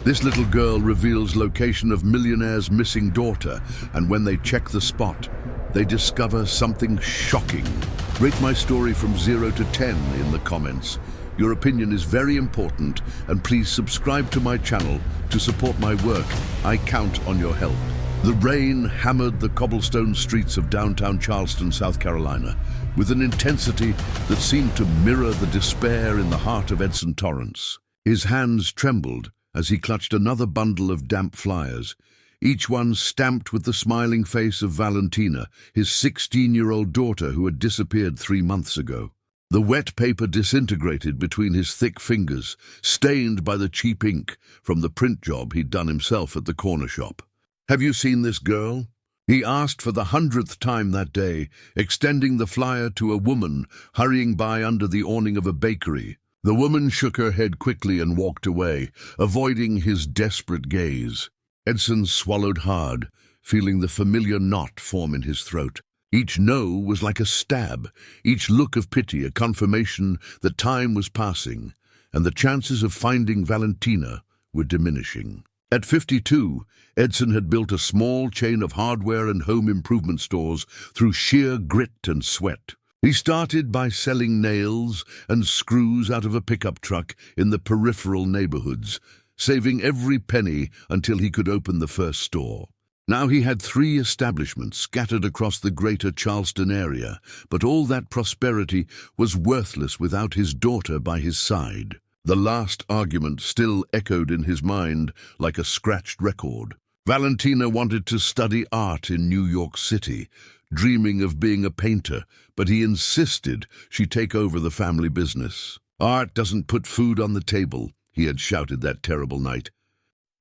This little girl reveals location of millionaire's missing daughter, and when they check the spot, they discover something shocking. Rate my story from 0 to 10 in the comments. Your opinion is very important, and please subscribe to my channel to support my work. I count on your help. The rain hammered the cobblestone streets of downtown Charleston, South Carolina, with an intensity that seemed to mirror the despair in the heart of Edson Torrance. His hands trembled as he clutched another bundle of damp flyers, each one stamped with the smiling face of Valentina, his 16-year-old daughter who had disappeared 3 months ago. The wet paper disintegrated between his thick fingers, stained by the cheap ink from the print job he'd done himself at the corner shop. "Have you seen this girl?" he asked for the 100th time that day, extending the flyer to a woman hurrying by under the awning of a bakery. The woman shook her head quickly and walked away, avoiding his desperate gaze. Edson swallowed hard, feeling the familiar knot form in his throat. Each no was like a stab, each look of pity a confirmation that time was passing, and the chances of finding Valentina were diminishing. At 52, Edson had built a small chain of hardware and home improvement stores through sheer grit and sweat. He started by selling nails and screws out of a pickup truck in the peripheral neighborhoods, saving every penny until he could open the first store. Now he had 3 establishments scattered across the greater Charleston area, but all that prosperity was worthless without his daughter by his side. The last argument still echoed in his mind like a scratched record. Valentina wanted to study art in New York City, dreaming of being a painter, but he insisted she take over the family business. "Art doesn't put food on the table," he had shouted that terrible night.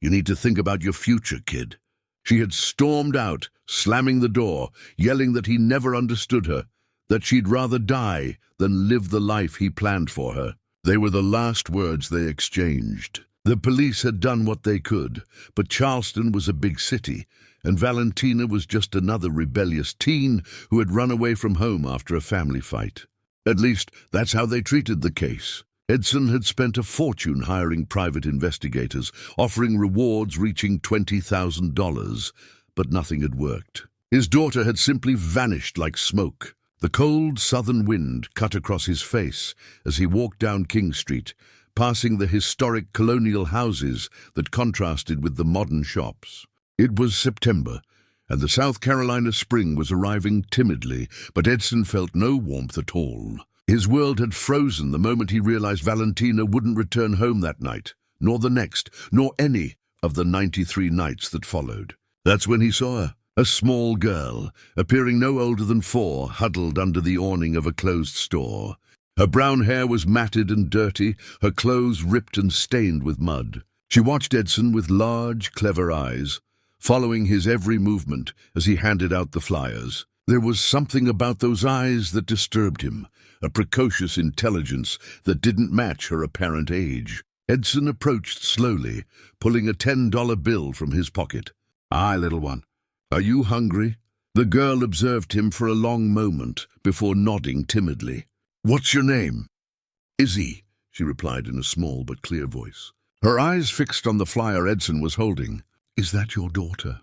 "You need to think about your future, kid." She had stormed out, slamming the door, yelling that he never understood her, that she'd rather die than live the life he planned for her. They were the last words they exchanged. The police had done what they could, but Charleston was a big city, and Valentina was just another rebellious teen who had run away from home after a family fight. At least, that's how they treated the case. Edson had spent a fortune hiring private investigators, offering rewards reaching $20,000, but nothing had worked. His daughter had simply vanished like smoke. The cold southern wind cut across his face as he walked down King Street, passing the historic colonial houses that contrasted with the modern shops. It was September, and the South Carolina spring was arriving timidly, but Edson felt no warmth at all. His world had frozen the moment he realized Valentina wouldn't return home that night, nor the next, nor any of the 93 nights that followed. That's when he saw her, a small girl, appearing no older than 4, huddled under the awning of a closed store. Her brown hair was matted and dirty, her clothes ripped and stained with mud. She watched Edson with large, clever eyes, following his every movement as he handed out the flyers. There was something about those eyes that disturbed him, a precocious intelligence that didn't match her apparent age. Edson approached slowly, pulling a $10 bill from his pocket. "Hi, little one. Are you hungry?" The girl observed him for a long moment before nodding timidly. "What's your name?" "Izzy," she replied in a small but clear voice. Her eyes fixed on the flyer Edson was holding. "Is that your daughter?"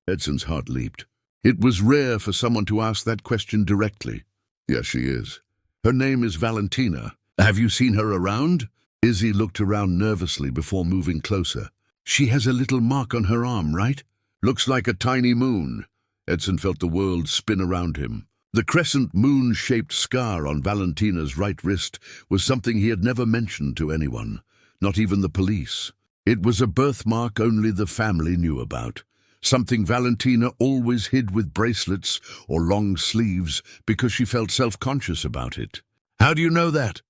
Edson's heart leaped. It was rare for someone to ask that question directly. "Yes, she is. Her name is Valentina. Have you seen her around?" Izzy looked around nervously before moving closer. "She has a little mark on her arm, right? Looks like a tiny moon." Edson felt the world spin around him. The crescent moon-shaped scar on Valentina's right wrist was something he had never mentioned to anyone, not even the police. It was a birthmark only the family knew about, something Valentina always hid with bracelets or long sleeves because she felt self-conscious about it. "How do you know that?"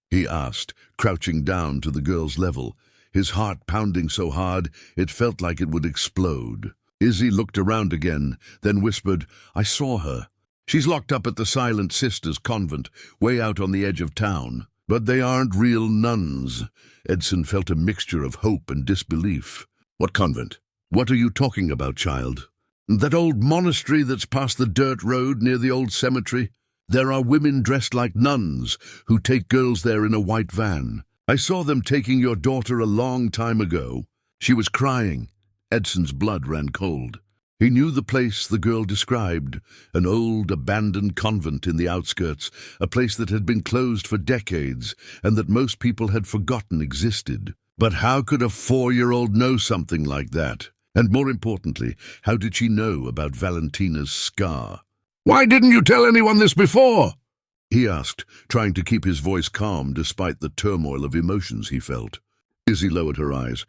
he asked, crouching down to the girl's level, his heart pounding so hard it felt like it would explode. Izzy looked around again, then whispered, "I saw her. She's locked up at the Silent Sisters convent, way out on the edge of town. But they aren't real nuns." Edson felt a mixture of hope and disbelief. "What convent? What are you talking about, child?" "That old monastery that's past the dirt road near the old cemetery. There are women dressed like nuns who take girls there in a white van. I saw them taking your daughter a long time ago." She was crying. Edson's blood ran cold. He knew the place the girl described, an old, abandoned convent in the outskirts, a place that had been closed for decades and that most people had forgotten existed. But how could a 4-year-old know something like that? And more importantly, how did she know about Valentina's scar? "Why didn't you tell anyone this before?" he asked, trying to keep his voice calm despite the turmoil of emotions he felt. Izzy lowered her eyes.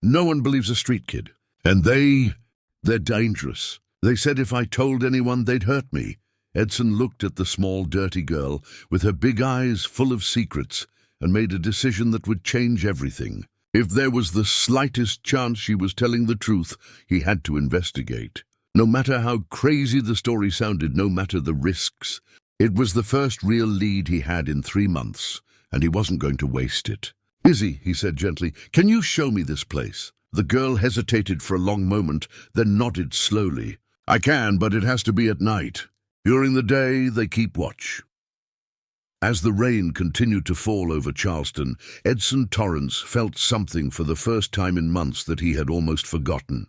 "No one believes a street kid. And they're dangerous. They said if I told anyone, they'd hurt me." Edson looked at the small, dirty girl with her big eyes full of secrets and made a decision that would change everything. If there was the slightest chance she was telling the truth, he had to investigate. No matter how crazy the story sounded, no matter the risks, it was the first real lead he had in 3 months, and he wasn't going to waste it. "Izzy," he said gently, "can you show me this place?" The girl hesitated for a long moment, then nodded slowly. "I can, but it has to be at night. During the day, they keep watch." As the rain continued to fall over Charleston, Edson Torrance felt something for the first time in months that he had almost forgotten.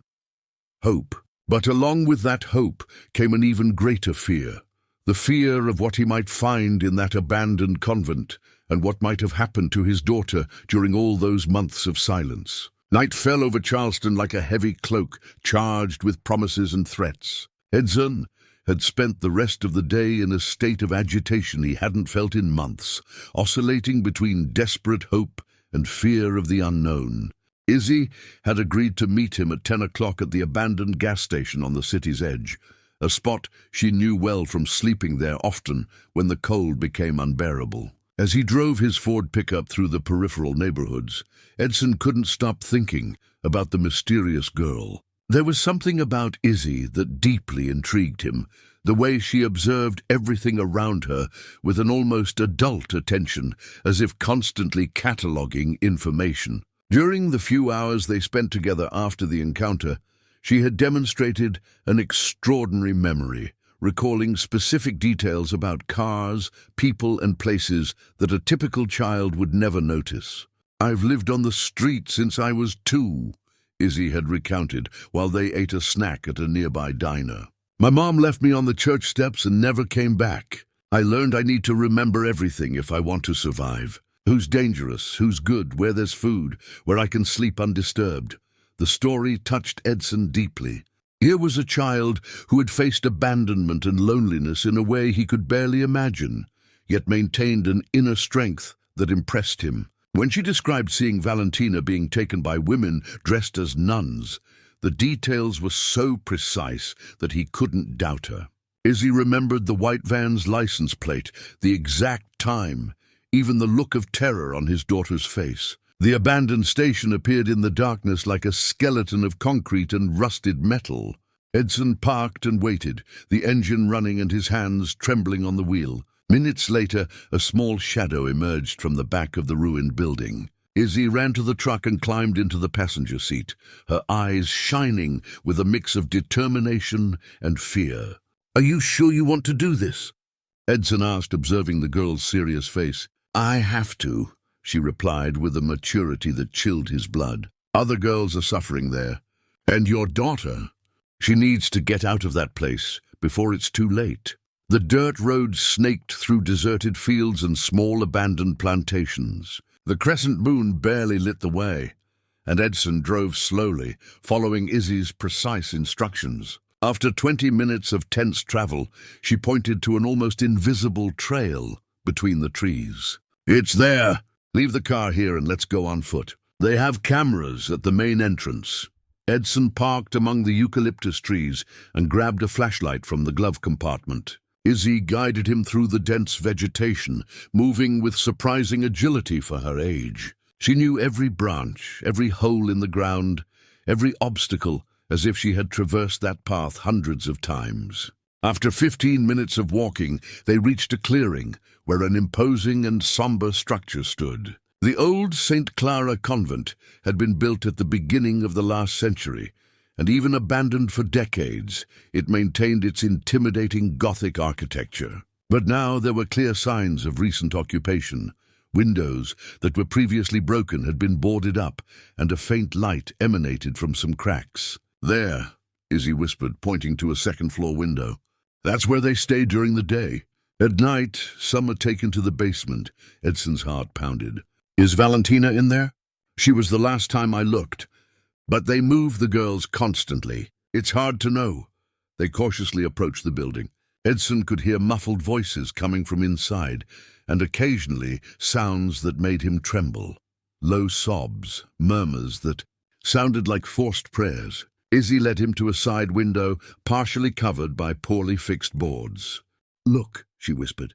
Hope. But along with that hope came an even greater fear. The fear of what he might find in that abandoned convent and what might have happened to his daughter during all those months of silence. Night fell over Charleston like a heavy cloak, charged with promises and threats. Edson had spent the rest of the day in a state of agitation he hadn't felt in months, oscillating between desperate hope and fear of the unknown. Izzy had agreed to meet him at 10 o'clock at the abandoned gas station on the city's edge, a spot she knew well from sleeping there often when the cold became unbearable. As he drove his Ford pickup through the peripheral neighborhoods, Edson couldn't stop thinking about the mysterious girl. There was something about Izzy that deeply intrigued him, the way she observed everything around her with an almost adult attention, as if constantly cataloging information. During the few hours they spent together after the encounter, she had demonstrated an extraordinary memory, recalling specific details about cars, people, and places that a typical child would never notice. "I've lived on the street since I was 2, Izzy had recounted while they ate a snack at a nearby diner. "My mom left me on the church steps and never came back. I learned I need to remember everything if I want to survive. Who's dangerous, who's good, where there's food, where I can sleep undisturbed." The story touched Edson deeply. Here was a child who had faced abandonment and loneliness in a way he could barely imagine, yet maintained an inner strength that impressed him. When she described seeing Valentina being taken by women dressed as nuns, the details were so precise that he couldn't doubt her. Izzy remembered the white van's license plate, the exact time, even the look of terror on his daughter's face. The abandoned station appeared in the darkness like a skeleton of concrete and rusted metal. Edson parked and waited, the engine running and his hands trembling on the wheel. Minutes later, a small shadow emerged from the back of the ruined building. Izzy ran to the truck and climbed into the passenger seat, her eyes shining with a mix of determination and fear. "Are you sure you want to do this?" Edson asked, observing the girl's serious face. "I have to," she replied with a maturity that chilled his blood. "Other girls are suffering there. And your daughter, she needs to get out of that place before it's too late." The dirt road snaked through deserted fields and small abandoned plantations. The crescent moon barely lit the way, and Edson drove slowly, following Izzy's precise instructions. After 20 minutes of tense travel, she pointed to an almost invisible trail between the trees. "It's there. Leave the car here and let's go on foot. They have cameras at the main entrance." Edson parked among the eucalyptus trees and grabbed a flashlight from the glove compartment. Izzy guided him through the dense vegetation, moving with surprising agility for her age. She knew every branch, every hole in the ground, every obstacle, as if she had traversed that path hundreds of times. After 15 minutes of walking, they reached a clearing where an imposing and somber structure stood. The old St. Clara convent had been built at the beginning of the last century, and even abandoned for decades, it maintained its intimidating Gothic architecture. But now there were clear signs of recent occupation. Windows that were previously broken had been boarded up, and a faint light emanated from some cracks. "There," Izzy whispered, pointing to a second-floor window. "That's where they stay during the day. At night, some are taken to the basement." Edson's heart pounded. "Is Valentina in there?" "She was the last time I looked. But they move the girls constantly. It's hard to know." They cautiously approached the building. Edson could hear muffled voices coming from inside, and occasionally sounds that made him tremble. Low sobs, murmurs that sounded like forced prayers. Izzy led him to a side window, partially covered by poorly fixed boards. "Look," she whispered.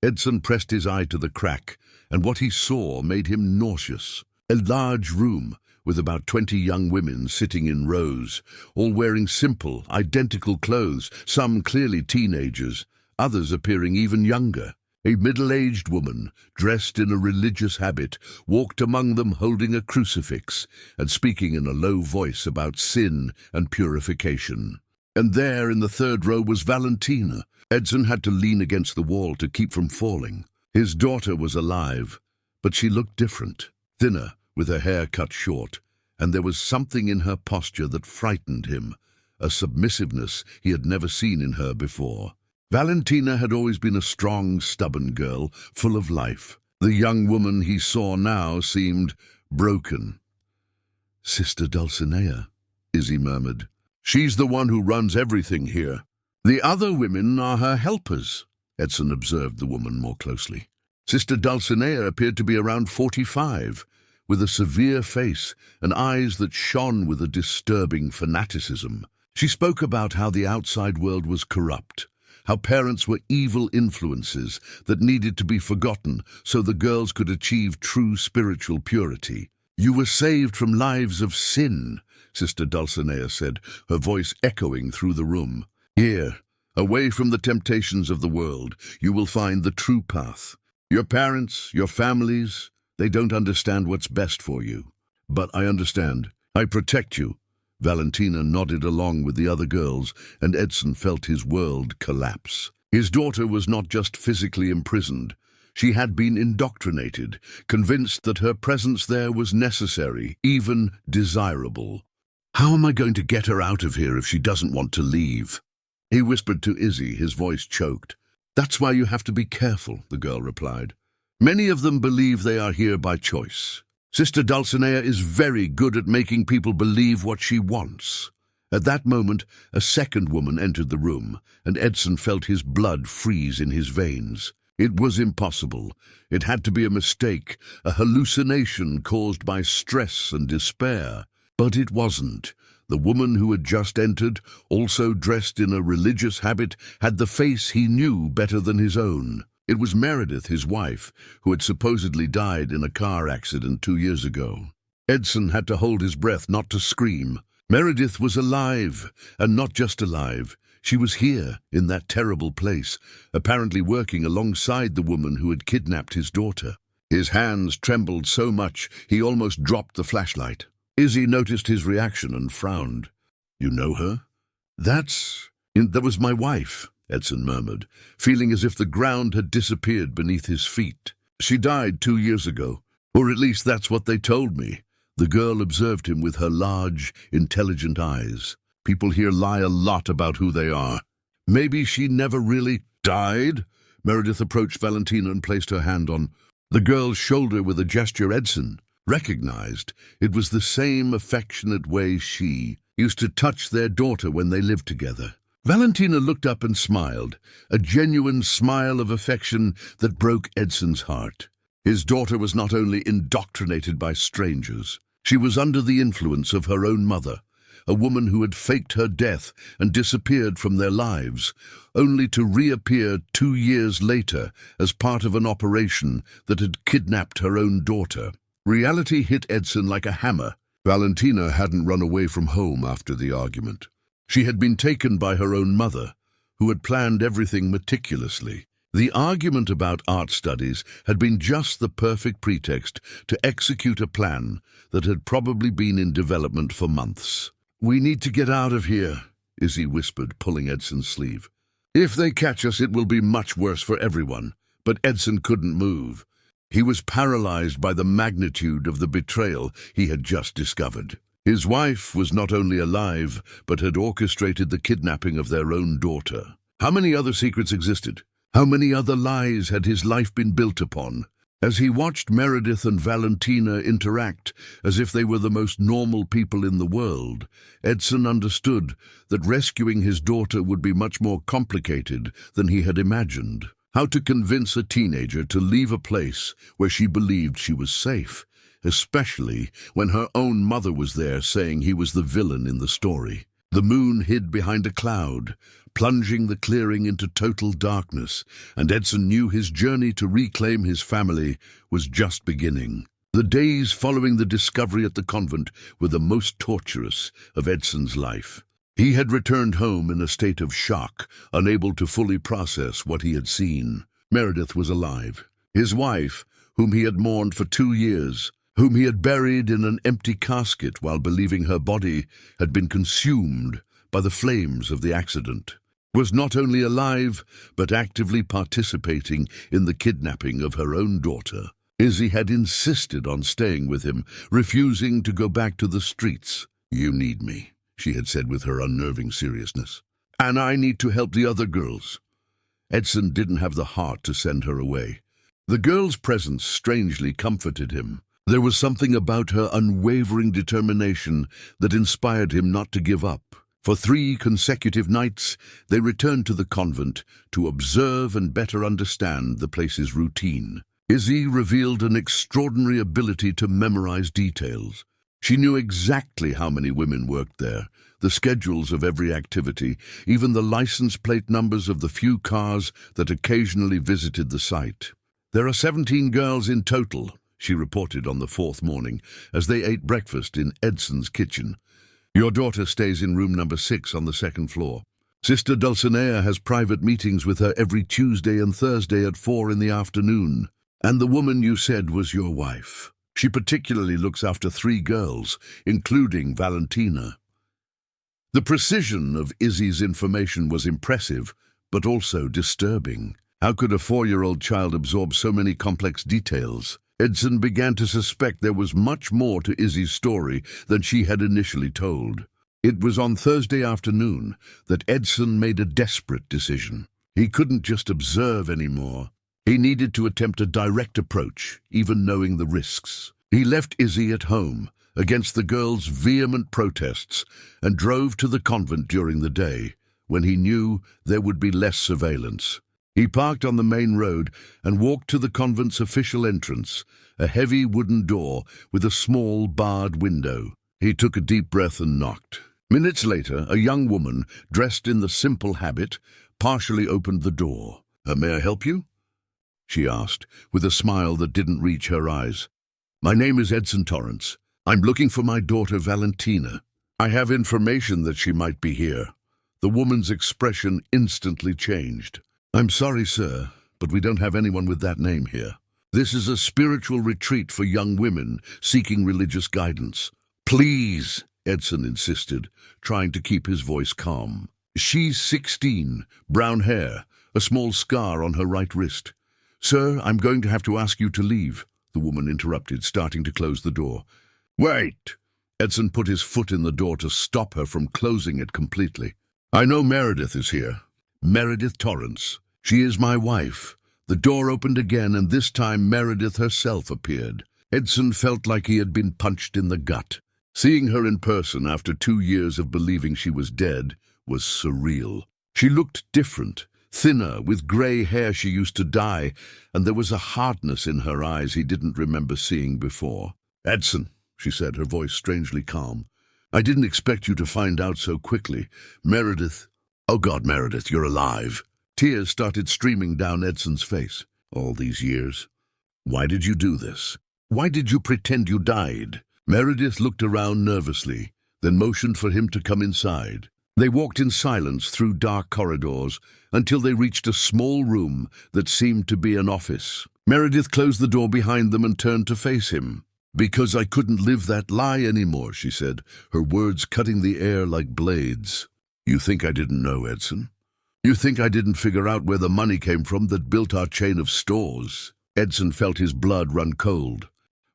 Edson pressed his eye to the crack, and what he saw made him nauseous. A large room, with about 20 young women sitting in rows, all wearing simple, identical clothes, some clearly teenagers, others appearing even younger. A middle-aged woman, dressed in a religious habit, walked among them holding a crucifix and speaking in a low voice about sin and purification. And there in the third row was Valentina. Edson had to lean against the wall to keep from falling. His daughter was alive, but she looked different, thinner, with her hair cut short, and there was something in her posture that frightened him, a submissiveness he had never seen in her before. Valentina had always been a strong, stubborn girl, full of life. The young woman he saw now seemed broken. "Sister Dulcinea," Izzy murmured. "She's the one who runs everything here. The other women are her helpers." Edson observed the woman more closely. Sister Dulcinea appeared to be around 45, with a severe face and eyes that shone with a disturbing fanaticism. She spoke about how the outside world was corrupt, how parents were evil influences that needed to be forgotten so the girls could achieve true spiritual purity. "You were saved from lives of sin," Sister Dulcinea said, her voice echoing through the room. "Here, away from the temptations of the world, you will find the true path. Your parents, your families, they don't understand what's best for you. But I understand. I protect you." Valentina nodded along with the other girls, and Edson felt his world collapse. His daughter was not just physically imprisoned. She had been indoctrinated, convinced that her presence there was necessary, even desirable. "How am I going to get her out of here if she doesn't want to leave?" He whispered to Izzy, his voice choked. "That's why you have to be careful," the girl replied. "Many of them believe they are here by choice. Sister Dulcinea is very good at making people believe what she wants." At that moment, a second woman entered the room, and Edson felt his blood freeze in his veins. It was impossible. It had to be a mistake, a hallucination caused by stress and despair. But it wasn't. The woman who had just entered, also dressed in a religious habit, had the face he knew better than his own. It was Meredith, his wife, who had supposedly died in a car accident 2 years ago. Edson had to hold his breath not to scream. Meredith was alive, and not just alive. She was here, in that terrible place, apparently working alongside the woman who had kidnapped his daughter. His hands trembled so much he almost dropped the flashlight. Izzy noticed his reaction and frowned. "You know her?" That was my wife," Edson murmured, feeling as if the ground had disappeared beneath his feet. "She died 2 years ago, or at least that's what they told me." The girl observed him with her large, intelligent eyes. "People here lie a lot about who they are." "Maybe she never really died?" Meredith approached Valentina and placed her hand on the girl's shoulder with a gesture Edson recognized. It was the same affectionate way she used to touch their daughter when they lived together. Valentina looked up and smiled, a genuine smile of affection that broke Edson's heart. His daughter was not only indoctrinated by strangers, she was under the influence of her own mother, a woman who had faked her death and disappeared from their lives, only to reappear 2 years later as part of an operation that had kidnapped her own daughter. Reality hit Edson like a hammer. Valentina hadn't run away from home after the argument. She had been taken by her own mother, who had planned everything meticulously. The argument about art studies had been just the perfect pretext to execute a plan that had probably been in development for months. "We need to get out of here," Izzy whispered, pulling Edson's sleeve. "If they catch us, it will be much worse for everyone." But Edson couldn't move. He was paralyzed by the magnitude of the betrayal he had just discovered. His wife was not only alive, but had orchestrated the kidnapping of their own daughter. How many other secrets existed? How many other lies had his life been built upon? As he watched Meredith and Valentina interact as if they were the most normal people in the world, Edson understood that rescuing his daughter would be much more complicated than he had imagined. How to convince a teenager to leave a place where she believed she was safe, especially when her own mother was there saying he was the villain in the story. The moon hid behind a cloud, plunging the clearing into total darkness, and Edson knew his journey to reclaim his family was just beginning. The days following the discovery at the convent were the most torturous of Edson's life. He had returned home in a state of shock, unable to fully process what he had seen. Meredith was alive. His wife, whom he had mourned for 2 years, whom he had buried in an empty casket while believing her body had been consumed by the flames of the accident, was not only alive, but actively participating in the kidnapping of her own daughter. Izzy had insisted on staying with him, refusing to go back to the streets. "You need me," she had said with her unnerving seriousness. "And I need to help the other girls." Edson didn't have the heart to send her away. The girl's presence strangely comforted him. There was something about her unwavering determination that inspired him not to give up. For 3 consecutive nights, they returned to the convent to observe and better understand the place's routine. Izzy revealed an extraordinary ability to memorize details. She knew exactly how many women worked there, the schedules of every activity, even the license plate numbers of the few cars that occasionally visited the site. "There are 17 girls in total," she reported on the 4th morning, as they ate breakfast in Edson's kitchen. "Your daughter stays in room number 6 on the 2nd floor. Sister Dulcinea has private meetings with her every Tuesday and Thursday at 4 in the afternoon. And the woman you said was your wife. She particularly looks after 3 girls, including Valentina." The precision of Izzy's information was impressive, but also disturbing. How could a 4-year-old child absorb so many complex details? Edson began to suspect there was much more to Izzy's story than she had initially told. It was on Thursday afternoon that Edson made a desperate decision. He couldn't just observe anymore. He needed to attempt a direct approach, even knowing the risks. He left Izzy at home, against the girl's vehement protests, and drove to the convent during the day, when he knew there would be less surveillance. He parked on the main road and walked to the convent's official entrance, a heavy wooden door with a small barred window. He took a deep breath and knocked. Minutes later, a young woman, dressed in the simple habit, partially opened the door. "May I help you?" she asked, with a smile that didn't reach her eyes. "My name is Edson Torrance. I'm looking for my daughter Valentina. I have information that she might be here." The woman's expression instantly changed. "I'm sorry, sir, but we don't have anyone with that name here. This is a spiritual retreat for young women seeking religious guidance." "Please," Edson insisted, trying to keep his voice calm. "She's 16, brown hair, a small scar on her right wrist." "Sir, I'm going to have to ask you to leave," the woman interrupted, starting to close the door. "Wait!" Edson put his foot in the door to stop her from closing it completely. "I know Meredith is here. Meredith Torrance. She is my wife." The door opened again, and this time Meredith herself appeared. Edson felt like he had been punched in the gut. Seeing her in person after 2 years of believing she was dead was surreal. She looked different, thinner, with grey hair she used to dye, and there was a hardness in her eyes he didn't remember seeing before. "Edson," she said, her voice strangely calm, "I didn't expect you to find out so quickly. Meredith—" "Oh God, Meredith, you're alive." Tears started streaming down Edson's face. "All these years. Why did you do this? Why did you pretend you died?" Meredith looked around nervously, then motioned for him to come inside. They walked in silence through dark corridors until they reached a small room that seemed to be an office. Meredith closed the door behind them and turned to face him. "Because I couldn't live that lie anymore," she said, her words cutting the air like blades. "You think I didn't know, Edson? You think I didn't figure out where the money came from that built our chain of stores?" Edson felt his blood run cold.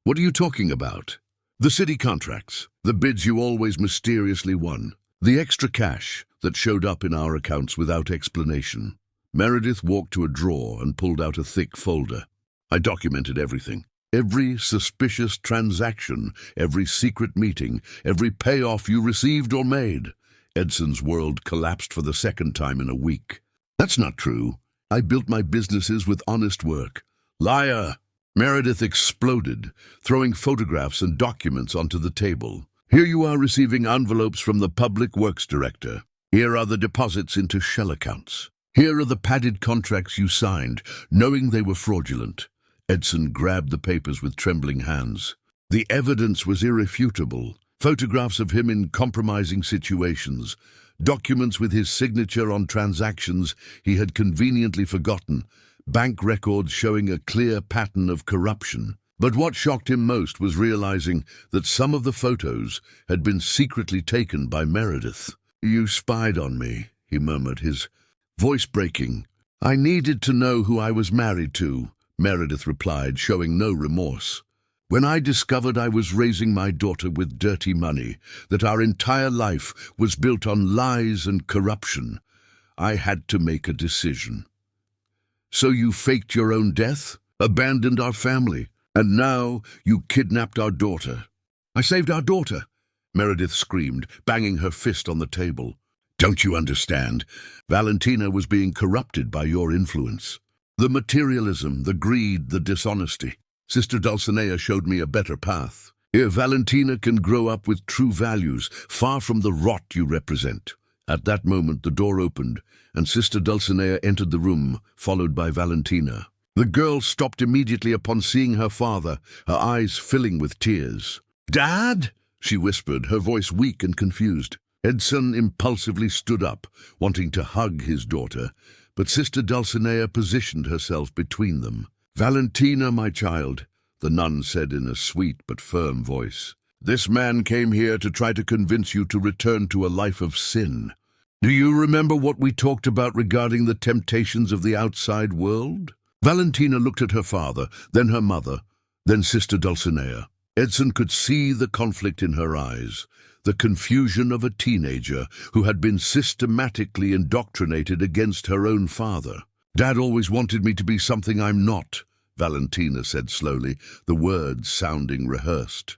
What are you talking about? The city contracts, the bids you always mysteriously won, the extra cash that showed up in our accounts without explanation. Meredith walked to a drawer and pulled out a thick folder. I documented everything. Every suspicious transaction, every secret meeting, every payoff you received or made. Edson's world collapsed for the second time in a week. That's not true. I built my businesses with honest work. Liar! Meredith exploded, throwing photographs and documents onto the table. Here you are receiving envelopes from the Public Works Director. Here are the deposits into shell accounts. Here are the padded contracts you signed, knowing they were fraudulent. Edson grabbed the papers with trembling hands. The evidence was irrefutable. Photographs of him in compromising situations, documents with his signature on transactions he had conveniently forgotten, bank records showing a clear pattern of corruption. But what shocked him most was realizing that some of the photos had been secretly taken by Meredith. "You spied on me," he murmured, his voice breaking. "I needed to know who I was married to," Meredith replied, showing no remorse. "When I discovered I was raising my daughter with dirty money, that our entire life was built on lies and corruption, I had to make a decision." "So you faked your own death, abandoned our family, and now you kidnapped our daughter." "I saved our daughter," Meredith screamed, banging her fist on the table. "Don't you understand? Valentina was being corrupted by your influence. The materialism, the greed, the dishonesty. Sister Dulcinea showed me a better path. Here Valentina can grow up with true values, far from the rot you represent." At that moment the door opened, and Sister Dulcinea entered the room, followed by Valentina. The girl stopped immediately upon seeing her father, her eyes filling with tears. "Dad?" she whispered, her voice weak and confused. Edson impulsively stood up, wanting to hug his daughter, but Sister Dulcinea positioned herself between them. "Valentina, my child," the nun said in a sweet but firm voice, "this man came here to try to convince you to return to a life of sin. Do you remember what we talked about regarding the temptations of the outside world?" Valentina looked at her father, then her mother, then Sister Dulcinea. Edson could see the conflict in her eyes, the confusion of a teenager who had been systematically indoctrinated against her own father. "Dad always wanted me to be something I'm not," Valentina said slowly, the words sounding rehearsed.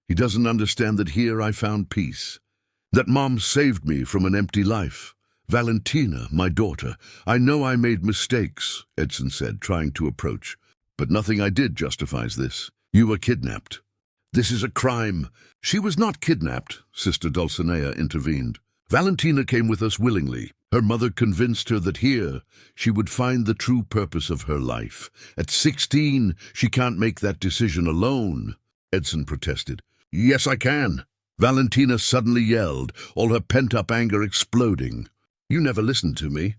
"He doesn't understand that here I found peace, that Mom saved me from an empty life. Valentina, my daughter, I know I made mistakes," Edson said, trying to approach, "but nothing I did justifies this. You were kidnapped. This is a crime." "She was not kidnapped," Sister Dulcinea intervened. "Valentina came with us willingly. Her mother convinced her that here she would find the true purpose of her life. At 16, she can't make that decision alone." Edson protested. "Yes, I can." Valentina suddenly yelled, all her pent-up anger exploding. "You never listened to me,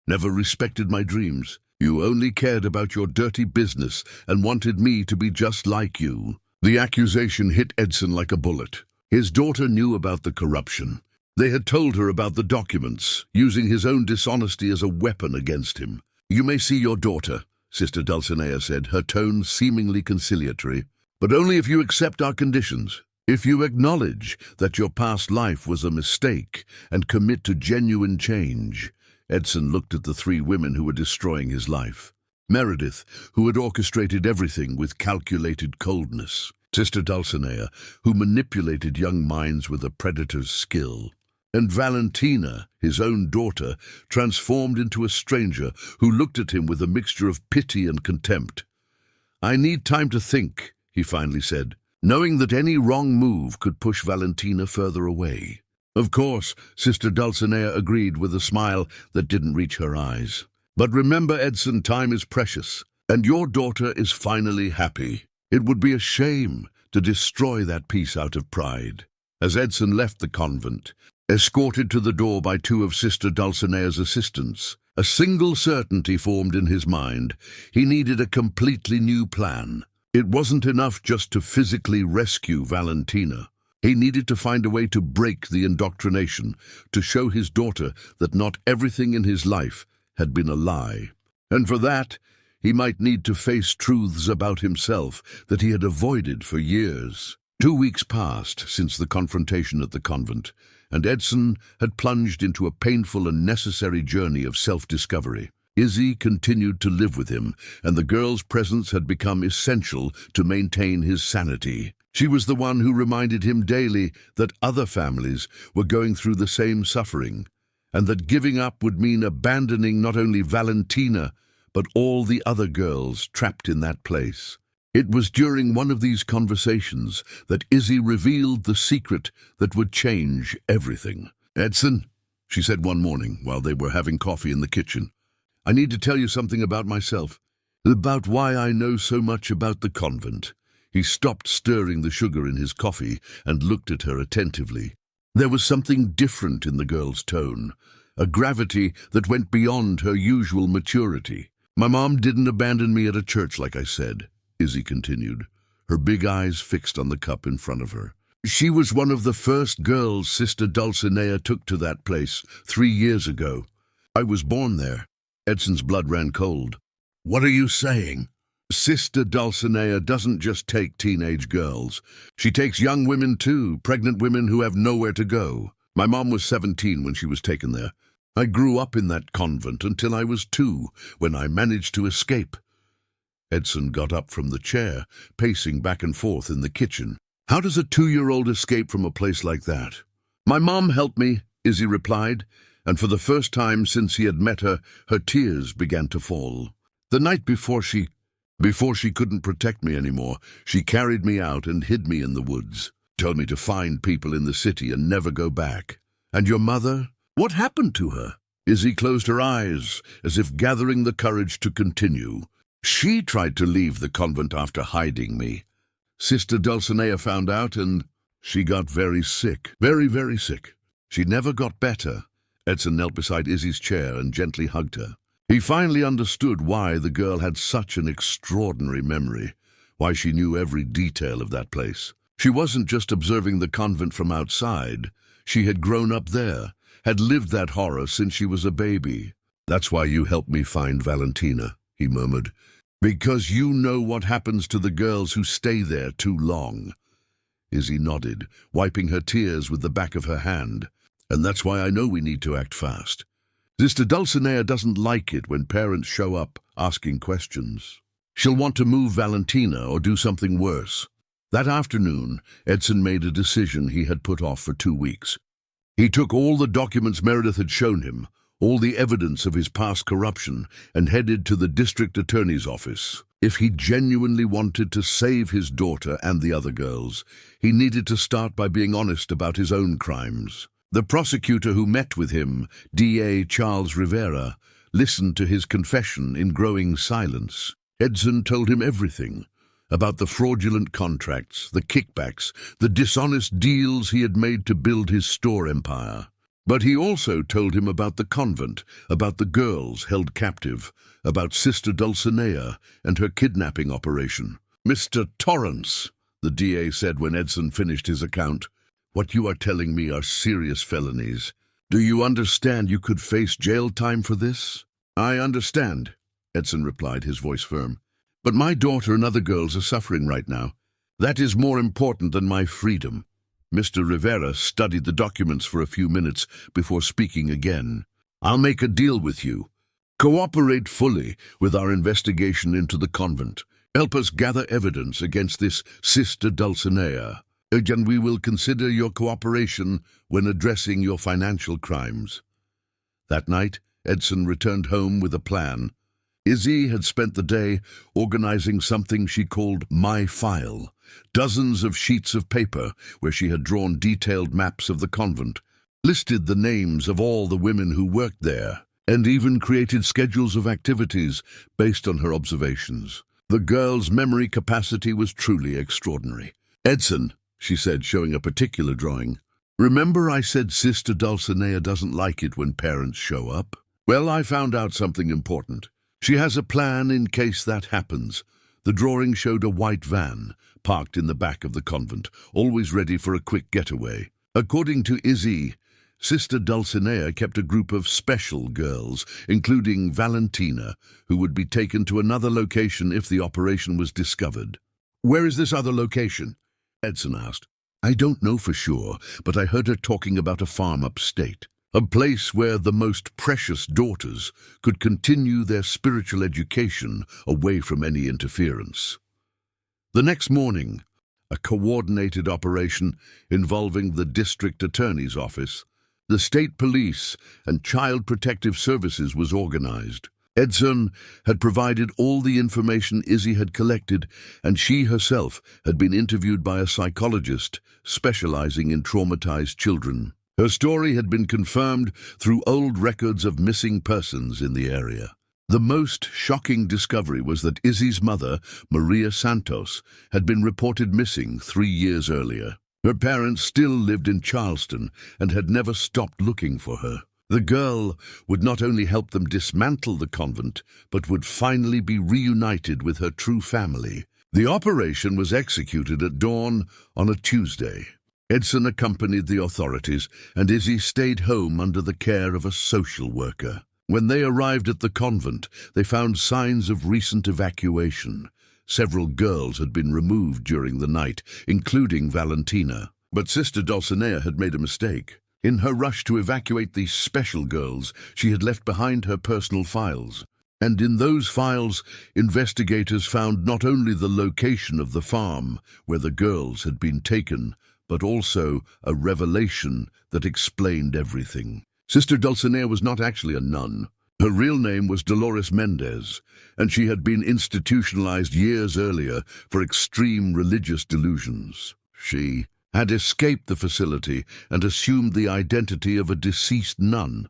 never respected my dreams. You only cared about your dirty business and wanted me to be just like you." The accusation hit Edson like a bullet. His daughter knew about the corruption. They had told her about the documents, using his own dishonesty as a weapon against him. "You may see your daughter," Sister Dulcinea said, her tone seemingly conciliatory, "but only if you accept our conditions. If you acknowledge that your past life was a mistake and commit to genuine change." Edson looked at the three women who were destroying his life. Meredith, who had orchestrated everything with calculated coldness. Sister Dulcinea, who manipulated young minds with a predator's skill. And Valentina, his own daughter, transformed into a stranger who looked at him with a mixture of pity and contempt. "I need time to think," he finally said, knowing that any wrong move could push Valentina further away. "Of course," Sister Dulcinea agreed with a smile that didn't reach her eyes. "But remember, Edson, time is precious, and your daughter is finally happy. It would be a shame to destroy that peace out of pride." As Edson left the convent, escorted to the door by two of Sister Dulcinea's assistants, a single certainty formed in his mind. He needed a completely new plan. It wasn't enough just to physically rescue Valentina. He needed to find a way to break the indoctrination, to show his daughter that not everything in his life had been a lie. And for that, He might need to face truths about himself that he had avoided for years. 2 weeks passed since the confrontation at the convent, and Edson had plunged into a painful and necessary journey of self-discovery. Izzy continued to live with him, and the girl's presence had become essential to maintain his sanity. She was the one who reminded him daily that other families were going through the same suffering, and that giving up would mean abandoning not only Valentina, but all the other girls trapped in that place. It was during one of these conversations that Izzy revealed the secret that would change everything. "Edson," she said one morning while they were having coffee in the kitchen, "I need to tell you something about myself, about why I know so much about the convent." He stopped stirring the sugar in his coffee and looked at her attentively. There was something different in the girl's tone, a gravity that went beyond her usual maturity. "My mom didn't abandon me at a church, like I said," Izzy continued, her big eyes fixed on the cup in front of her. "She was one of the first girls Sister Dulcinea took to that place 3 years ago. I was born there." Edson's blood ran cold. "What are you saying?" "Sister Dulcinea doesn't just take teenage girls. She takes young women too, pregnant women who have nowhere to go. My mom was 17 when she was taken there. I grew up in that convent until I was 2, when I managed to escape." Edson got up from the chair, pacing back and forth in the kitchen. "How does a 2-year-old escape from a place like that?" "My mom helped me," Izzy replied, and for the first time since he had met her, her tears began to fall. "The night before she couldn't protect me anymore, she carried me out and hid me in the woods, told me to find people in the city and never go back." "And your mother? What happened to her?" Izzy closed her eyes, as if gathering the courage to continue. "She tried to leave the convent after hiding me. Sister Dulcinea found out and she got very sick. Very, very sick. She never got better." Edson knelt beside Izzy's chair and gently hugged her. He finally understood why the girl had such an extraordinary memory, why she knew every detail of that place. She wasn't just observing the convent from outside. She had grown up there, had lived that horror since she was a baby. "That's why you helped me find Valentina," he murmured. "Because you know what happens to the girls who stay there too long." Izzy nodded, wiping her tears with the back of her hand. "And that's why I know we need to act fast. Sister Dulcinea doesn't like it when parents show up asking questions. She'll want to move Valentina or do something worse." That afternoon, Edson made a decision he had put off for 2 weeks. He took all the documents Meredith had shown him, all the evidence of his past corruption, and headed to the district attorney's office. If he genuinely wanted to save his daughter and the other girls, he needed to start by being honest about his own crimes. The prosecutor who met with him, DA Charles Rivera, listened to his confession in growing silence. Edson told him everything about the fraudulent contracts, the kickbacks, the dishonest deals he had made to build his store empire. But he also told him about the convent, about the girls held captive, about Sister Dulcinea and her kidnapping operation. "Mr. Torrance," the DA said when Edson finished his account, "what you are telling me are serious felonies. Do you understand you could face jail time for this?" "I understand," Edson replied, his voice firm. "But my daughter and other girls are suffering right now. That is more important than my freedom." Mr. Rivera studied the documents for a few minutes before speaking again. "I'll make a deal with you. Cooperate fully with our investigation into the convent. Help us gather evidence against this Sister Dulcinea. And we will consider your cooperation when addressing your financial crimes." That night, Edson returned home with a plan. Izzy had spent the day organizing something she called My File, dozens of sheets of paper where she had drawn detailed maps of the convent, listed the names of all the women who worked there, and even created schedules of activities based on her observations. The girl's memory capacity was truly extraordinary. "Edson," she said, showing a particular drawing, "remember I said Sister Dulcinea doesn't like it when parents show up? Well, I found out something important. She has a plan in case that happens." The drawing showed a white van, parked in the back of the convent, always ready for a quick getaway. According to Izzy, Sister Dulcinea kept a group of special girls, including Valentina, who would be taken to another location if the operation was discovered. "Where is this other location?" Edson asked. "I don't know for sure, but I heard her talking about a farm upstate. A place where the most precious daughters could continue their spiritual education away from any interference." The next morning, a coordinated operation involving the district attorney's office, the state police, and child protective services was organized. Edson had provided all the information Izzy had collected, and she herself had been interviewed by a psychologist specializing in traumatized children. Her story had been confirmed through old records of missing persons in the area. The most shocking discovery was that Izzy's mother, Maria Santos, had been reported missing 3 years earlier. Her parents still lived in Charleston and had never stopped looking for her. The girl would not only help them dismantle the convent, but would finally be reunited with her true family. The operation was executed at dawn on a Tuesday. Edson accompanied the authorities, and Izzy stayed home under the care of a social worker. When they arrived at the convent, they found signs of recent evacuation. Several girls had been removed during the night, including Valentina. But Sister Dulcinea had made a mistake. In her rush to evacuate these special girls, she had left behind her personal files. And in those files, investigators found not only the location of the farm where the girls had been taken, but also a revelation that explained everything. Sister Dulcinea was not actually a nun. Her real name was Dolores Mendez, and she had been institutionalized years earlier for extreme religious delusions. She had escaped the facility and assumed the identity of a deceased nun,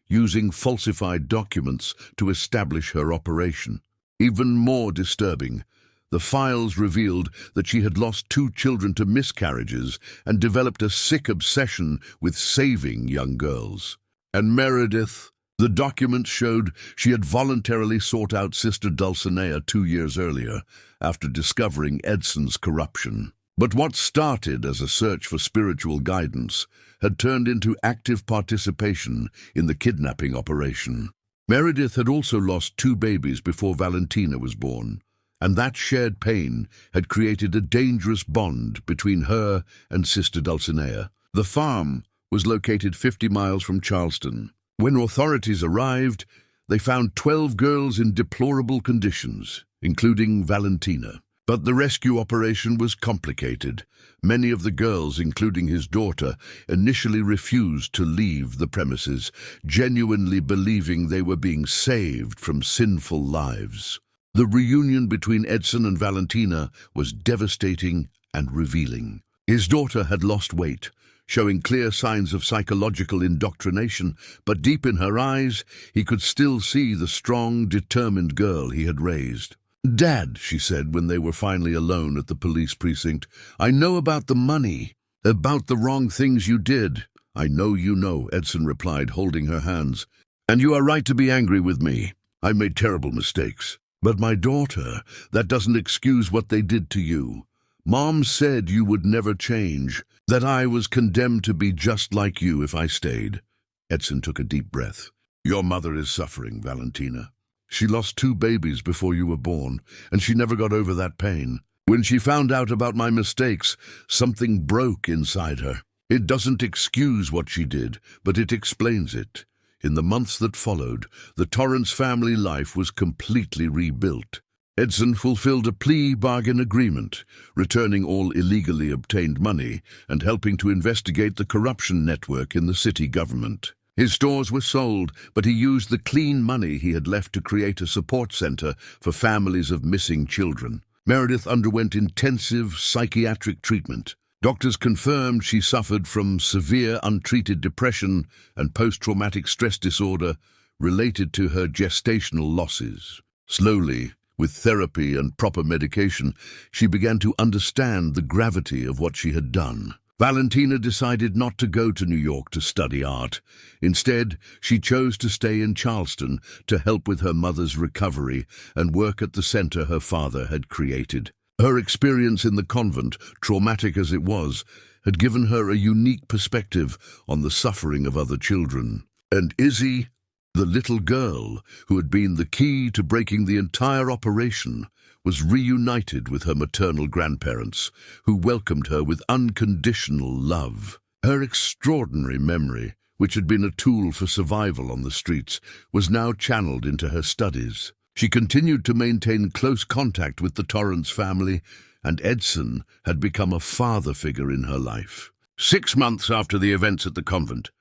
using falsified documents to establish her operation. Even more disturbing, the files revealed that she had lost 2 children to miscarriages and developed a sick obsession with saving young girls. And Meredith, the documents showed she had voluntarily sought out Sister Dulcinea 2 years earlier, after discovering Edson's corruption. But what started as a search for spiritual guidance had turned into active participation in the kidnapping operation. Meredith had also lost 2 babies before Valentina was born, and that shared pain had created a dangerous bond between her and Sister Dulcinea. The farm was located 50 miles from Charleston. When authorities arrived, they found 12 girls in deplorable conditions, including Valentina. But the rescue operation was complicated. Many of the girls, including his daughter, initially refused to leave the premises, genuinely believing they were being saved from sinful lives. The reunion between Edson and Valentina was devastating and revealing. His daughter had lost weight, showing clear signs of psychological indoctrination, but deep in her eyes, he could still see the strong, determined girl he had raised. "Dad," she said when they were finally alone at the police precinct, "I know about the money, about the wrong things you did." "I know you know," Edson replied, holding her hands. "And you are right to be angry with me. I made terrible mistakes. But my daughter, that doesn't excuse what they did to you. Mom said you would never change, that I was condemned to be just like you if I stayed." Edson took a deep breath. "Your mother is suffering, Valentina. She lost 2 babies before you were born, and she never got over that pain. When she found out about my mistakes, something broke inside her. It doesn't excuse what she did, but it explains it. In the months that followed, the Torrance family life was completely rebuilt. Edson fulfilled a plea bargain agreement, returning all illegally obtained money and helping to investigate the corruption network in the city government. His stores were sold, but he used the clean money he had left to create a support center for families of missing children. Meredith underwent intensive psychiatric treatment. Doctors confirmed she suffered from severe untreated depression and post-traumatic stress disorder related to her gestational losses. Slowly, with therapy and proper medication, she began to understand the gravity of what she had done. Valentina decided not to go to New York to study art. Instead, she chose to stay in Charleston to help with her mother's recovery and work at the center her father had created. Her experience in the convent, traumatic as it was, had given her a unique perspective on the suffering of other children. And Izzy, the little girl who had been the key to breaking the entire operation, was reunited with her maternal grandparents, who welcomed her with unconditional love. Her extraordinary memory, which had been a tool for survival on the streets, was now channeled into her studies. She continued to maintain close contact with the Torrance family, and Edson had become a father figure in her life. 6 months after the events at the convent,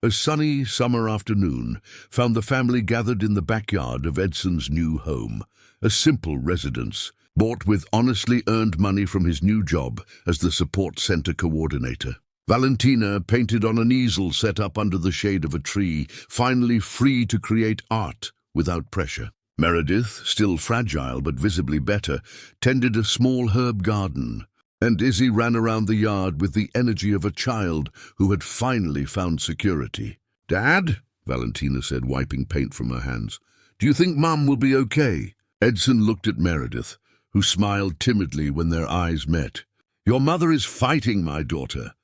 a sunny summer afternoon found the family gathered in the backyard of Edson's new home, a simple residence, bought with honestly earned money from his new job as the support center coordinator. Valentina painted on an easel set up under the shade of a tree, finally free to create art without pressure. Meredith, still fragile but visibly better, tended a small herb garden, and Izzy ran around the yard with the energy of a child who had finally found security. "Dad," Valentina said, wiping paint from her hands, "do you think Mum will be okay?" Edson looked at Meredith, who smiled timidly when their eyes met. "Your mother is fighting, my daughter,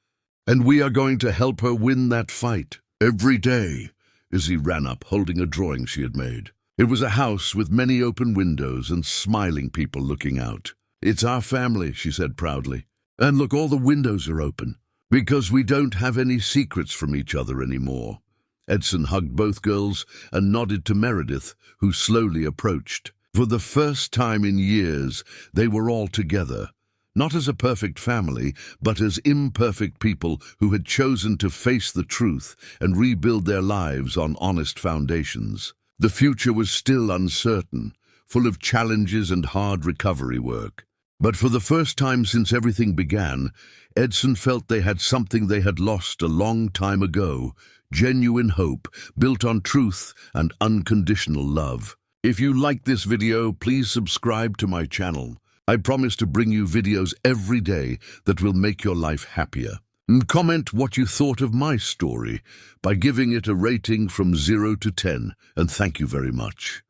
and we are going to help her win that fight." Every day, Izzy ran up, holding a drawing she had made. It was a house with many open windows and smiling people looking out. "It's our family," she said proudly. "And look, all the windows are open, because we don't have any secrets from each other anymore." Edson hugged both girls and nodded to Meredith, who slowly approached. For the first time in years, they were all together, not as a perfect family, but as imperfect people who had chosen to face the truth and rebuild their lives on honest foundations. The future was still uncertain, full of challenges and hard recovery work. But for the first time since everything began, Edson felt they had something they had lost a long time ago: genuine hope, built on truth and unconditional love. If you liked this video, please subscribe to my channel. I promise to bring you videos every day that will make your life happier. And comment what you thought of my story by giving it a rating from 0 to 10, and thank you very much.